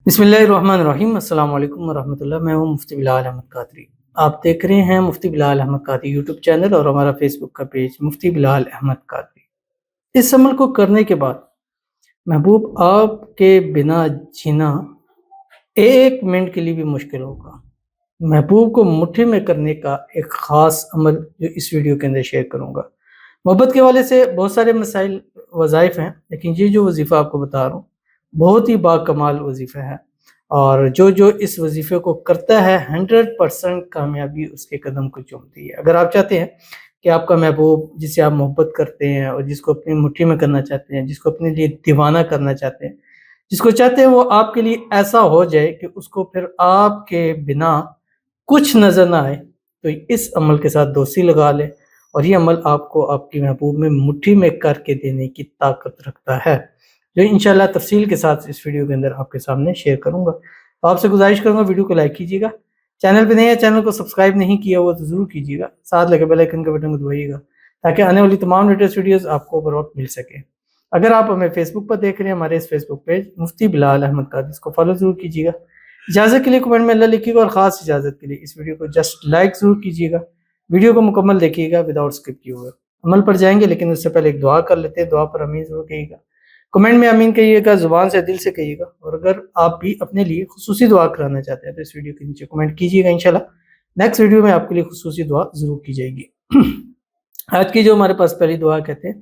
بسم اللہ الرحمن الرحیم۔ السلام علیکم ورحمۃ اللہ۔ میں ہوں مفتی بلال احمد قادری۔ آپ دیکھ رہے ہیں مفتی بلال احمد قادری یوٹیوب چینل اور ہمارا فیس بک کا پیج مفتی بلال احمد قادری۔ اس عمل کو کرنے کے بعد محبوب آپ کے بنا جینا ایک منٹ کے لیے بھی مشکل ہوگا۔ محبوب کو مٹھی میں کرنے کا ایک خاص عمل جو اس ویڈیو کے اندر شیئر کروں گا۔ محبت کے حوالے سے بہت سارے مسائل وظائف ہیں، لیکن یہ جو وظیفہ آپ کو بتا رہا ہوں بہت ہی باکمال وظیفہ ہے، اور جو اس وظیفے کو کرتا ہے 100% کامیابی اس کے قدم کو چومتی ہے۔ اگر آپ چاہتے ہیں کہ آپ کا محبوب جسے آپ محبت کرتے ہیں اور جس کو اپنی مٹھی میں کرنا چاہتے ہیں، جس کو اپنے لیے دیوانہ کرنا چاہتے ہیں، جس کو چاہتے ہیں وہ آپ کے لیے ایسا ہو جائے کہ اس کو پھر آپ کے بنا کچھ نظر نہ آئے، تو اس عمل کے ساتھ دوستی لگا لیں، اور یہ عمل آپ کو آپ کی محبوب میں مٹھی میں کر کے دینے کی طاقت رکھتا ہے، جو انشاءاللہ تفصیل کے ساتھ اس ویڈیو کے اندر آپ کے سامنے شیئر کروں گا۔ تو آپ سے گزارش کروں گا ویڈیو کو لائک کیجیے گا، چینل پہ نہیں ہے چینل کو سبسکرائب نہیں کیا ہوا تو ضرور کیجیے گا، ساتھ لگے بیل آئیکن کے بٹن کو دبائیے گا تاکہ آنے والی تمام لیٹسٹ ویڈیوز آپ کو بر وقت مل سکے۔ اگر آپ ہمیں فیس بک پر دیکھ رہے ہیں، ہمارے اس فیس بک پیج مفتی بلال احمد قادری، اس کو فالو ضرور کیجیے گا۔ اجازت کے لیے کمنٹ میں اللہ لکھیے گا، اور خاص اجازت کے لیے اس ویڈیو کو جسٹ لائک ضرور کیجیے گا۔ ویڈیو کو مکمل دیکھیے گا وداؤٹ اسکپ کیے ہوئے۔ عمل پر جائیں گے لیکن اس سے پہلے ایک دعا کر لیتے ہیں۔ دعا پر امین ضرور کہیے گا، کمنٹ میں امین کہیے گا، زبان سے دل سے کہیے گا، اور اگر آپ بھی اپنے لیے خصوصی دعا کرانا چاہتے ہیں تو اس ویڈیو کے نیچے کمنٹ کیجیے گا، انشاءاللہ نیکسٹ ویڈیو میں آپ کے لیے خصوصی دعا ضرور کی جائے گی۔ آج کی جو ہمارے پاس پہلی دعا کہتے ہیں،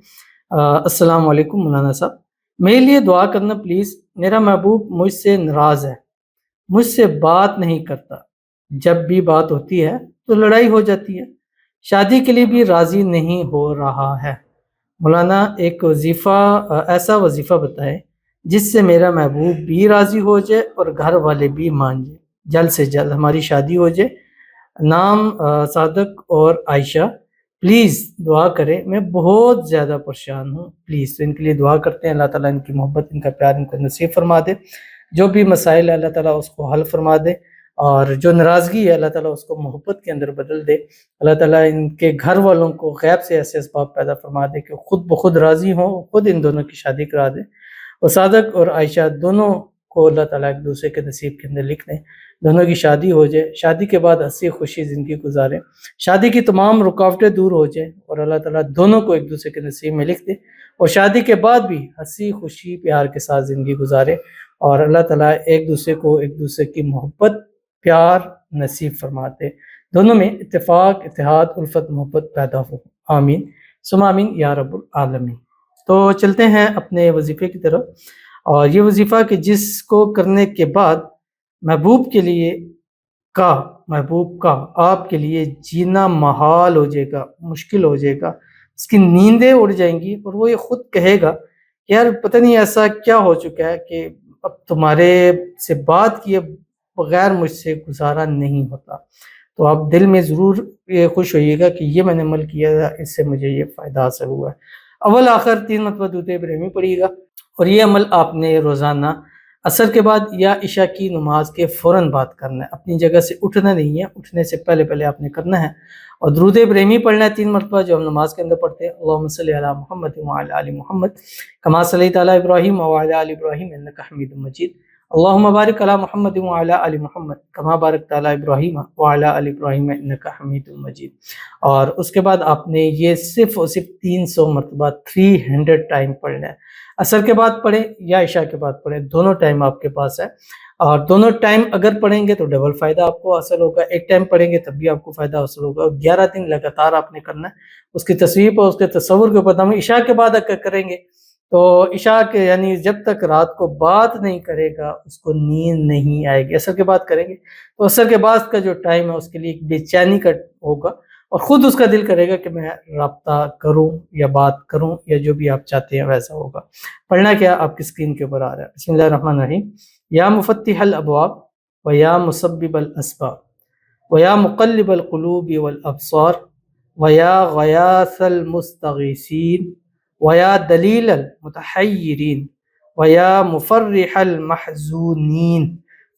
السلام علیکم مولانا صاحب، میرے لیے دعا کرنا پلیز۔ میرا محبوب مجھ سے ناراض ہے، مجھ سے بات نہیں کرتا، جب بھی بات ہوتی ہے تو لڑائی ہو جاتی ہے، شادی کے لیے بھی راضی نہیں ہو رہا ہے۔ مولانا ایک ایسا وظیفہ بتائے جس سے میرا محبوب بھی راضی ہو جائے اور گھر والے بھی مان جائے، جلد سے جلد ہماری شادی ہو جائے۔ نام صادق اور عائشہ، پلیز دعا کریں، میں بہت زیادہ پریشان ہوں، پلیز۔ تو ان کے لیے دعا کرتے ہیں، اللہ تعالیٰ ان کی محبت، ان کا پیار ان کو نصیب فرما دے، جو بھی مسائل ہے اللہ تعالیٰ اس کو حل فرما دے، اور جو ناراضگی ہے اللہ تعالیٰ اس کو محبت کے اندر بدل دے۔ اللہ تعالیٰ ان کے گھر والوں کو غیب سے ایسے اسباب پیدا فرما دے کہ خود بخود راضی ہوں، خود ان دونوں کی شادی کرا دے، اور صادق اور عائشہ دونوں کو اللہ تعالیٰ ایک دوسرے کے نصیب کے اندر لکھ دیں، دونوں کی شادی ہو جائے، شادی کے بعد ہنسی خوشی زندگی گزاریں، شادی کی تمام رکاوٹیں دور ہو جائیں، اور اللہ تعالیٰ دونوں کو ایک دوسرے کے نصیب میں لکھ دے، اور شادی کے بعد بھی ہنسی خوشی پیار کے ساتھ زندگی گزارے، اور اللہ تعالیٰ ایک دوسرے کو ایک دوسرے کی محبت پیار نصیب فرماتے، دونوں میں اتفاق اتحاد الفت محبت پیدا ہو، آمین ثم آمین یا رب العالمین۔ تو چلتے ہیں اپنے وظیفے کی طرف، اور یہ وظیفہ کہ جس کو کرنے کے بعد محبوب کا آپ کے لیے جینا محال ہو جائے گا، مشکل ہو جائے گا، اس کی نیندیں اڑ جائیں گی، اور وہ یہ خود کہے گا کہ یار پتہ نہیں ایسا کیا ہو چکا ہے کہ اب تمہارے سے بات کیے بغیر مجھ سے گزارا نہیں ہوتا۔ تو آپ دل میں ضرور یہ خوش ہوئیے گا کہ یہ میں نے عمل کیا تھا، اس سے مجھے یہ فائدہ حاصل ہوا ہے۔ اول آخر 3 مرتبہ درود ابراہیمی پڑھیے گا، اور یہ عمل آپ نے روزانہ عصر کے بعد یا عشاء کی نماز کے فوراً بعد کرنا ہے، اپنی جگہ سے اٹھنا نہیں ہے، اٹھنے سے پہلے آپ نے کرنا ہے، اور درود ابراہیمی پڑھنا ہے 3 مرتبہ جو ہم نماز کے اندر پڑھتے ہیں، اللہم صلی علی محمد وعلی آل محمد کما صلیت علی ابراہیم وعلی آل ابراہیم انک حمید مجید، اللہم بارک علی محمد وعلی آل محمد کما بارکت علی ابراہیم وعلی آل ابراہیم انک حمید مجید۔ اور اس کے بعد آپ نے یہ صرف 300 مرتبہ 300 ٹائم پڑھنا ہے، عصر کے بعد پڑھیں یا عشاء کے بعد پڑھیں، دونوں ٹائم آپ کے پاس ہے، اور دونوں ٹائم اگر پڑھیں گے تو ڈبل فائدہ آپ کو حاصل ہوگا، ایک ٹائم پڑھیں گے تب بھی آپ کو فائدہ حاصل ہوگا، اور 11 دن لگاتار آپ نے کرنا ہے۔ اس کی تصویر اور اس کے تصور کے اوپر ہم عشاء کے بعد اگر کریں گے تو عشاء کے یعنی جب تک رات کو بات نہیں کرے گا اس کو نیند نہیں آئے گی، عصر کے بعد کریں گے تو عصر کے بعد کا جو ٹائم ہے اس کے لیے ایک بے چینی کا ہوگا، اور خود اس کا دل کرے گا کہ میں رابطہ کروں یا بات کروں یا جو بھی آپ چاہتے ہیں ویسا ہوگا۔ پڑھنا کیا آپ کی اسکرین کے اوپر آ رہا ہے، بسم اللہ الرحمن الرحیم، یا مفتح الابواب و یا مسبب الاسباب و یا مقلب القلوب والابصار و یا غیاث المستغیثین و یا دلیل المتحیرین و یا مفرح المحزونین۔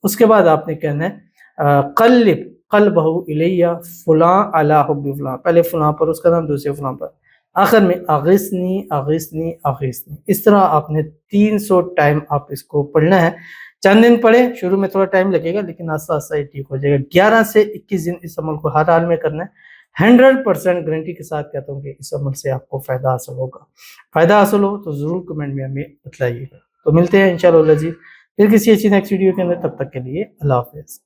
اس کے بعد آپ نے کہنا ہے قلب قلبہ الیہ فلاں علی حب فلاں، پہلے فلاں پر اس کا نام، دوسرے فلاں پر، آخر میں اغثنی اغثنی اغثنی۔ اس طرح آپ نے 300 ٹائم آپ اس کو پڑھنا ہے، چند دن پڑے، شروع میں تھوڑا ٹائم لگے گا لیکن آہستہ آہستہ یہ ٹھیک ہو جائے گا۔ 11 سے 21 دن اس عمل کو ہر حال میں کرنا ہے۔ 100% گارنٹی کے ساتھ کہتا ہوں کہ اس عمل سے آپ کو فائدہ حاصل ہوگا۔ فائدہ حاصل ہو تو ضرور کمنٹ میں ہمیں بتلائیے گا۔ تو ملتے ہیں انشاءاللہ العزیز پھر کسی اچھی نیکسٹ ویڈیو کے اندر، تب تک کے لیے اللہ حافظ۔